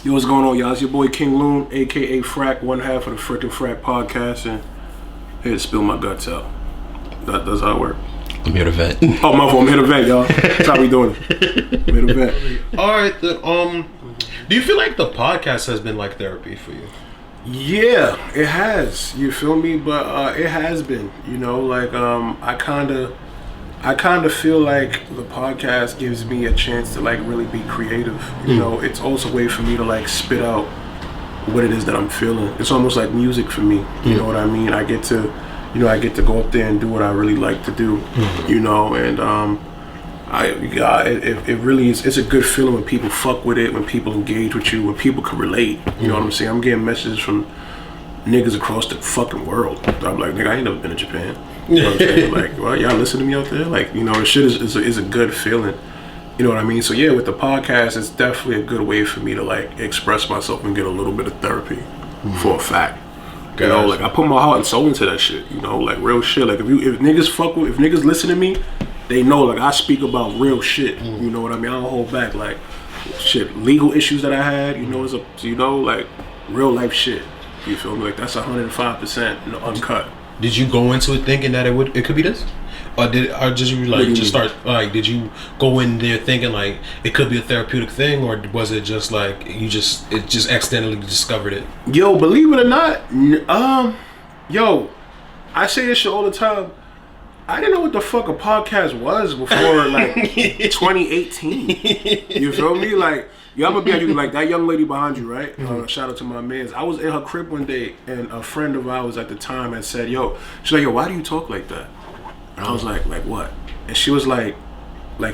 Yo, what's going on, y'all? It's your boy King Loon, aka Frack, one half of the frickin' Frack podcast, and here to spill my guts out. That's how it works. I'm here to vent. Oh, my fault. I'm here to vent, y'all. That's how we doing it. I'm here to vent. All right. Do you feel like the podcast has been like therapy for you? Yeah, it has. You feel me? But it has been. You know, like I kind of feel like the podcast gives me a chance to like really be creative. You know, it's also a way for me to like spit out what it is that I'm feeling. It's almost like music for me. You know what I mean? I get to go up there and do what I really like to do. You know, and it really is. It's a good feeling when people fuck with it, when people engage with you, when people can relate. You know what I'm saying? I'm getting messages from niggas across the fucking world. I'm like, nigga, I ain't never been to Japan. You know what I'm saying? Like, well, y'all listen to me out there? Like, you know, the shit is a good feeling. You know what I mean? So yeah, with the podcast, it's definitely a good way for me to like express myself and get a little bit of therapy for a fact. You know, like I put my heart and soul into that shit. You know, like real shit. Like if niggas listen to me, they know like I speak about real shit. You know what I mean? I don't hold back. Like shit, legal issues that I had. You know, like real life shit. You feel me? Like that's 105% uncut. Did you go into it thinking that it could be this, or did you like just start like did you go in there thinking like it could be a therapeutic thing, or was it just like it just accidentally discovered it? Yo, believe it or not, I say this shit all the time. I didn't know what the fuck a podcast was before like 2018. You feel me? Like, yo, I'm gonna be like that young lady behind you, right? Shout out to my mans. I was in her crib one day, and a friend of ours at the time had said, "Yo," she's like, "Yo, why do you talk like that?" And I was like what? And she was like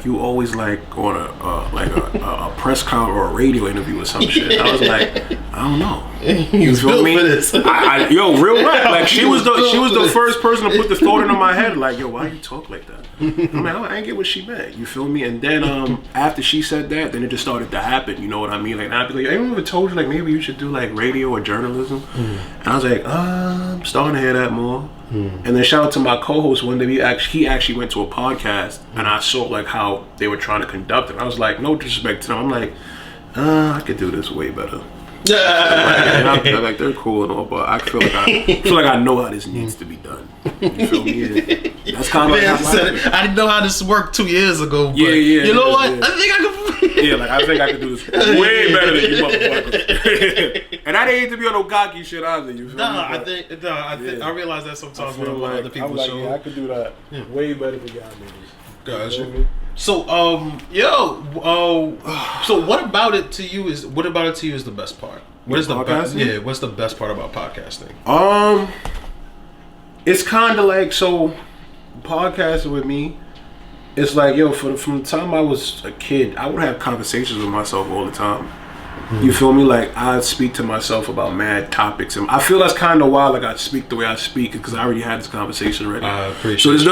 you always like on a press con or a radio interview or some shit. And I was like, I don't know. You feel me? Yo, real rap. Like she was the first person to put the thought into my head. Like, yo, why do you talk like that? I'm like, I ain't get what she meant. You feel me? And then after she said that, then it just started to happen. You know what I mean? Like, I'd be like, anyone ever told you like maybe you should do like radio or journalism? And I was like, I'm starting to hear that more. And then shout out to my co-host one day. He actually went to a podcast, and I saw like how they were trying to conduct it. I was like, no disrespect to them. I'm like, I could do this way better. Like they're cool and all, but I feel like I know how this needs to be done. You feel me? That's kind of like I didn't know how this worked 2 years ago. But you know what? I think I could. I think I could do this way better than you motherfuckers. And I didn't need to be on no cocky shit either. You feel me? I realize that sometimes when I'm on other people's shows. Yeah, I could do that way better than y'all niggas. Gotcha. So, so what about it to you is the best part? What is the best? Yeah, what's the best part about podcasting? It's kind of like podcasting with me. It's like from the time I was a kid, I would have conversations with myself all the time. You feel me? Like I speak to myself about mad topics, and I feel that's kind of why like I speak the way I speak because I already had this conversation already. So there's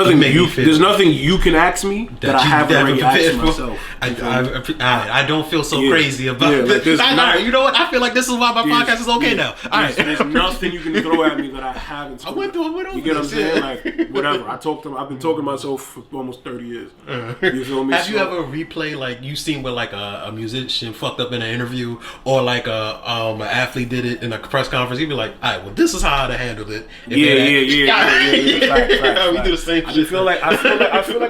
nothing you can ask me that I haven't already asked myself. I don't feel so crazy about it. You know what? I feel like this is why my podcast is okay now. All right, there's nothing you can throw at me that I haven't. I went over. You get what I'm saying? Like whatever. I've been talking to myself for almost 30 years. You feel me? Have you ever replayed like you seen where like a musician fucked up in an interview? Or like an athlete did it in a press conference, he'd be like, "All right, well, this is how I'd have handled it." Yeah. Fact. We do the same shit. I feel like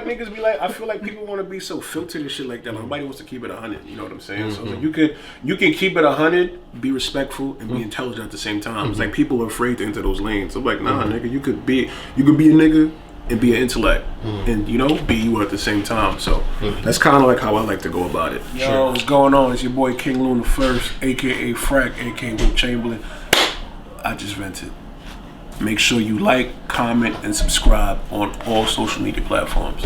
niggas be like, I feel like people want to be so filtered and shit like that. Like, nobody wants to keep it 100. You know what I'm saying? So like, you can keep it 100, be respectful, and be intelligent at the same time. It's like people are afraid to enter those lanes. I'm like, nah, nigga, you could be a nigga and be an intellect, and be you at the same time. So that's kind of like how I like to go about it. Yo, what's going on? It's your boy King Loon the First, aka Frack, aka Will Chamberlain. I just vented. Make sure you like, comment, and subscribe on all social media platforms.